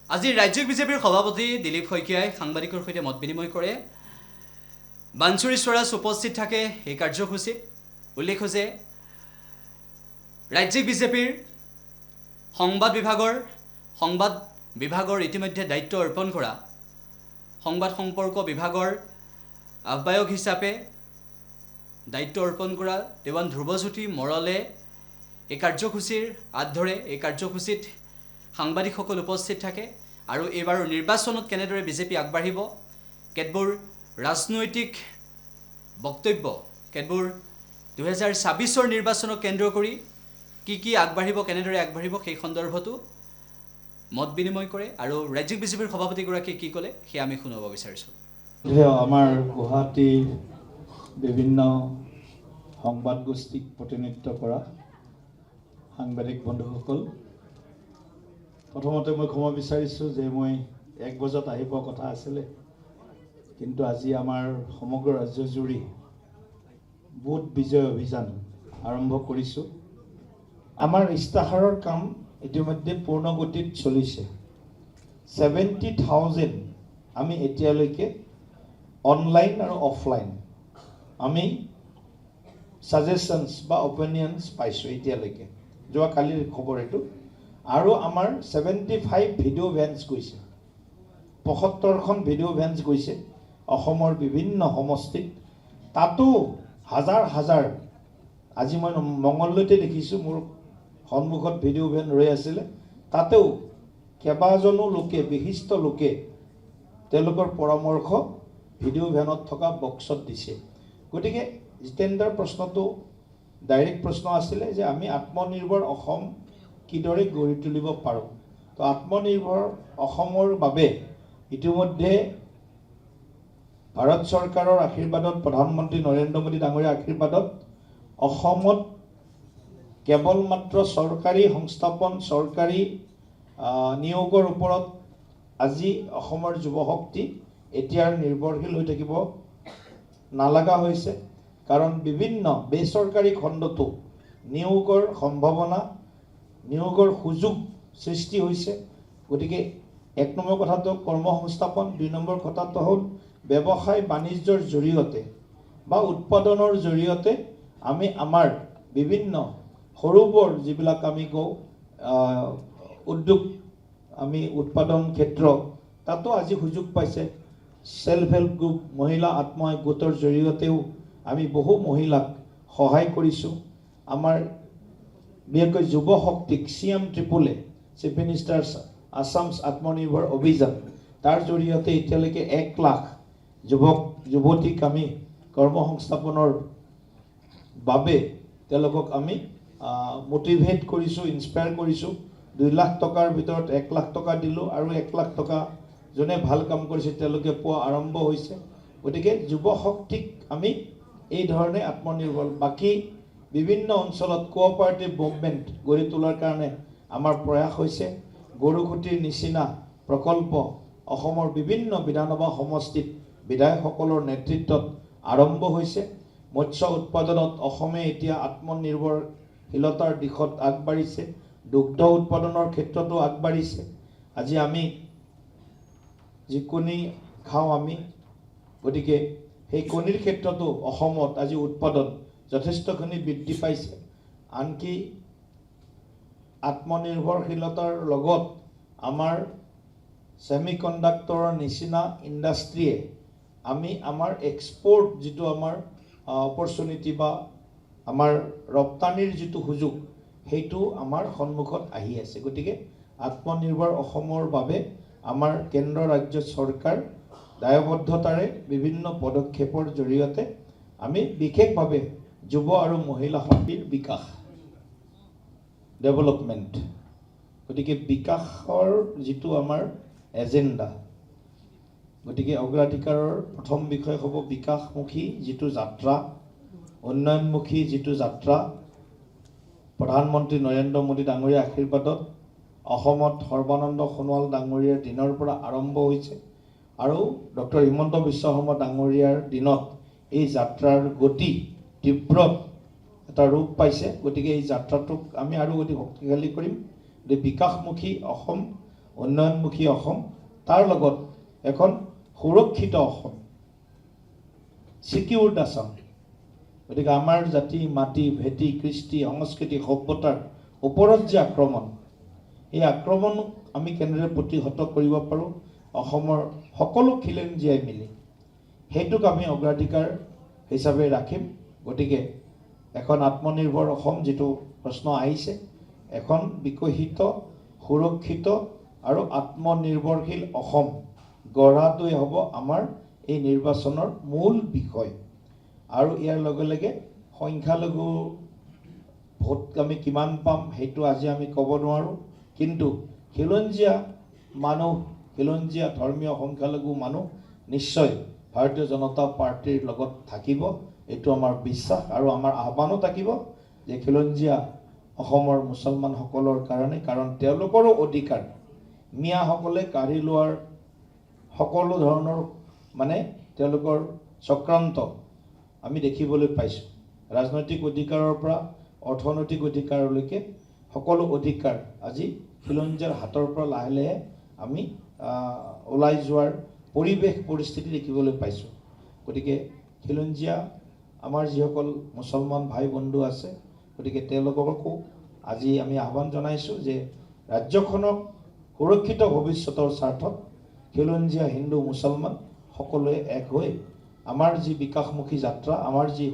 আজি ৰাজ্যিক বিজেপিৰ সভাপতি দিলীপ শইকীয়াই সাংবাদিকৰ সৈতে মত বিনিময় কৰে। বানচুৰী স্বৰাজ উপস্থিত থাকে এই কাৰ্যসূচীত। উল্লেখ্য যে ৰাজ্যিক বিজেপিৰ সংবাদ বিভাগৰ ইতিমধ্যে দায়িত্ব অৰ্পণ কৰা সংবাদ সম্পৰ্ক বিভাগৰ আহ্বায়ক হিচাপে দায়িত্ব অৰ্পণ কৰা দেৱান ধ্ৰুৱজ্যোতি মৰলে এই কাৰ্যসূচীৰ হাত ধৰে। এই কাৰ্যসূচীত সাংবাদিকসকল উপস্থিত থাকে আৰু এইবাৰৰ নিৰ্বাচনত কেনেদৰে বিজেপি আগবাঢ়িব, কেতবোৰ ৰাজনৈতিক বক্তব্য, কেতবোৰ 2026 নিৰ্বাচনক কেন্দ্ৰ কৰি কি আগবাঢ়িব, কেনেদৰে আগবাঢ়িব সেই সন্দৰ্ভতো মত বিনিময় কৰে। আৰু ৰাজ্যিক বিজেপিৰ সভাপতিগৰাকীয়ে কি ক'লে সেয়া আমি শুনাব বিচাৰিছোঁ। আমাৰ গুৱাহাটীৰ বিভিন্ন সংবাদ গোষ্ঠীক প্ৰতিনিধিত্ব কৰা সাংবাদিক বন্ধুসকল, প্ৰথমতে মই ক্ষমা বিচাৰিছোঁ যে মই 1 বজাত আহিব কথা আছিলে, কিন্তু আজি আমাৰ সমগ্ৰ ৰাজ্যজুৰি বুথ বিজয় অভিযান আৰম্ভ কৰিছোঁ। আমাৰ ইস্তাহাৰৰ কাম ইতিমধ্যে পূৰ্ণ গতিত চলিছে। 70,000 আমি এতিয়ালৈকে অনলাইন আৰু অফলাইন আমি ছাজেশ্যনছ বা অপিনিয়নছ পাইছোঁ এতিয়ালৈকে, যোৱাকালিৰ খবৰ এইটো। আৰু আমাৰ 75 ভিডিঅ' ভেন্স গৈছে, 75খন ভিডিঅ' ভেন্স গৈছে অসমৰ বিভিন্ন সমষ্টিত। তাতো হাজাৰ হাজাৰ, আজি মই মঙলদৈতে দেখিছোঁ, মোৰ সন্মুখত ভিডিঅ' ভেন ৰৈ আছিলে, তাতেও কেইবাজনো লোকে, বিশিষ্ট লোকে তেওঁলোকৰ পৰামৰ্শ ভিডিঅ' ভেনত থকা বক্সত দিছে। গতিকে জিতেন্দ্ৰৰ প্ৰশ্নটো ডাইৰেক্ট প্ৰশ্ন আছিলে যে আমি আত্মনিৰ্ভৰ অসম কিদৰে গঢ়ি তুলিব পাৰোঁ। তো আত্মনিৰ্ভৰ অসমৰ বাবে ইতিমধ্যে ভাৰত চৰকাৰৰ আশীৰ্বাদত, প্ৰধানমন্ত্ৰী নৰেন্দ্ৰ মোদী ডাঙৰীয়াৰ আশীৰ্বাদত অসমত কেৱল মাত্ৰ চৰকাৰী সংস্থাপন, চৰকাৰী নিয়োগৰ ওপৰত আজি অসমৰ যুৱশক্তি এতিয়া নিৰ্ভৰশীল হৈ থাকিব নালাগা হৈছে। কাৰণ বিভিন্ন বেচৰকাৰী খণ্ডতো নিয়োগৰ সম্ভাৱনা, নিয়োগৰ সুযোগ সৃষ্টি হৈছে। গতিকে 1 নম্বৰ কথাটো কৰ্মসংস্থাপন, 2 নম্বৰ কথাটো হ'ল ব্যৱসায় বাণিজ্যৰ জৰিয়তে বা উৎপাদনৰ জৰিয়তে আমি আমাৰ বিভিন্ন সৰু বৰ যিবিলাক আমি কওঁ উদ্যোগ, আমি উৎপাদন ক্ষেত্ৰ, তাতো আজি সুযোগ পাইছে। সেল্ফ হেল্প গ্ৰুপ, মহিলা আত্মসহায়ক গোটৰ জৰিয়তেও আমি বহু মহিলাক সহায় কৰিছোঁ। আমাৰ বিশেষকৈ যুৱ শক্তিক CM-AAA, চিফ মিনিষ্টাৰ আছামছ আত্মনিৰ্ভৰ অভিযান, তাৰ জৰিয়তে এতিয়ালৈকে 1 লাখ যুৱক যুৱতীক আমি কৰ্মসংস্থাপনৰ বাবে তেওঁলোকক আমি মটিভেট কৰিছোঁ, ইনস্পায়াৰ কৰিছোঁ। 2 লাখ টকাৰ ভিতৰত 1 লাখ টকা দিলোঁ আৰু 1 লাখ টকা যোনে ভাল কাম কৰিছে তেওঁলোকে পোৱা আৰম্ভ হৈছে। গতিকে যুৱ শক্তিক আমি এই ধৰণে আত্মনিৰ্ভৰ, বাকী বিভিন্ন অঞ্চলত কোঅপাৰেটিভ মুভমেণ্ট গঢ়ি তোলাৰ কাৰণে আমাৰ প্ৰয়াস হৈছে। গৰুখুটিৰ নিচিনা প্ৰকল্প অসমৰ বিভিন্ন বিধানসভা সমষ্টিত বিধায়কসকলৰ নেতৃত্বত আৰম্ভ হৈছে। মৎস্য উৎপাদনত অসমে এতিয়া আত্মনিৰ্ভৰশীলতাৰ দিশত আগবাঢ়িছে, দুগ্ধ উৎপাদনৰ ক্ষেত্ৰতো আগবাঢ়িছে। আজি আমি যি কণী খাওঁ আমি, গতিকে সেই কণীৰ ক্ষেত্ৰতো অসমত আজি উৎপাদন যথেষ্টখিনি বৃদ্ধি পাইছে। আনকি আত্মনিৰ্ভৰশীলতাৰ লগত আমাৰ ছেমিকণ্ডাক্টৰৰ নিচিনা ইণ্ডাষ্ট্ৰীয়ে আমি আমাৰ এক্সপৰ্ট যিটো আমাৰ অপৰচুনিটি বা আমাৰ ৰপ্তানিৰ যিটো সুযোগ, সেইটো আমাৰ সন্মুখত আহি আছে। গতিকে আত্মনিৰ্ভৰ অসমৰ বাবে আমাৰ কেন্দ্ৰ ৰাজ্য চৰকাৰ দায়বদ্ধতাৰে বিভিন্ন পদক্ষেপৰ জৰিয়তে আমি বিশেষভাৱে যুৱ আৰু মহিলা শক্তিৰ বিকাশ, ডেভেলপমেণ্ট, গতিকে বিকাশৰ যিটো আমাৰ এজেণ্ডা, গতিকে অগ্ৰাধিকাৰৰ প্ৰথম বিষয় হ'ব বিকাশমুখী যিটো যাত্ৰা, উন্নয়নমুখী যিটো যাত্ৰা। প্ৰধানমন্ত্ৰী নৰেন্দ্ৰ মোদী ডাঙৰীয়াৰ আশীৰ্বাদত অসমত সৰ্বানন্দ সোণোৱাল ডাঙৰীয়াৰ দিনৰ পৰা আৰম্ভ হৈছে আৰু ডক্টৰ হিমন্ত বিশ্ব শৰ্মা ডাঙৰীয়াৰ দিনত এই যাত্ৰাৰ গতি তীব্ৰ এটা ৰূপ পাইছে। গতিকে এই যাত্ৰাটোক আমি আৰু অধিক শক্তিশালী কৰিম। বিকাশমুখী অসম উন্নয়নমুখী অসম, তাৰ লগত এখন সুৰক্ষিত অসম, ছিকিউৰ্ড আছাম। গতিকে আমাৰ জাতি, মাটি, ভেটি, কৃষ্টি, সংস্কৃতি, সভ্যতাৰ ওপৰত যে আক্ৰমণ, এই আক্ৰমণ আমি কেনেদৰে প্ৰতিহত কৰিব পাৰোঁ, অসমৰ সকলো খিলঞ্জীয়াই মিলি সেইটোক আমি অগ্ৰাধিকাৰ হিচাপে ৰাখিম। গতিকে এখন আত্মনিৰ্ভৰ অসম, যিটো প্ৰশ্ন আহিছে, এখন বিকশিত, সুৰক্ষিত আৰু আত্মনিৰ্ভৰশীল অসম গঢ়াটোৱে হ'ব আমাৰ এই নিৰ্বাচনৰ মূল বিষয়। আৰু ইয়াৰ লগে লগে সংখ্যালঘু ভোট আমি কিমান পাম সেইটো আজি আমি ক'ব নোৱাৰোঁ, কিন্তু খিলঞ্জীয়া মানুহ, খিলঞ্জীয়া ধৰ্মীয় সংখ্যালঘু মানুহ নিশ্চয় ভাৰতীয় জনতা পাৰ্টীৰ লগত থাকিব, এইটো আমাৰ বিশ্বাস। আৰু আমাৰ আহ্বানো থাকিব যে খিলঞ্জীয়া অসমৰ মুছলমানসকলৰ কাৰণে, কাৰণ তেওঁলোকৰো অধিকাৰ মিয়াসকলে কাঢ়ি লোৱাৰ সকলো ধৰণৰ তেওঁলোকৰ চক্ৰান্ত আমি দেখিবলৈ পাইছোঁ। ৰাজনৈতিক অধিকাৰৰ পৰা অৰ্থনৈতিক অধিকাৰলৈকে সকলো অধিকাৰ আজি খিলঞ্জীয়াৰ হাতৰ পৰা লাহে লাহে আমি ওলাই যোৱাৰ পৰিৱেশ পৰিস্থিতি দেখিবলৈ পাইছোঁ। গতিকে খিলঞ্জীয়া আমাৰ যিসকল মুছলমান ভাই বন্ধু আছে, গতিকে তেওঁলোককো আজি আমি আহ্বান জনাইছোঁ যে ৰাজ্যখনক সুৰক্ষিত ভৱিষ্যতৰ স্বাৰ্থত খিলঞ্জীয়া, হিন্দু, মুছলমান সকলোৱে এক হৈ আমাৰ যি বিকাশমুখী যাত্ৰা, আমাৰ যি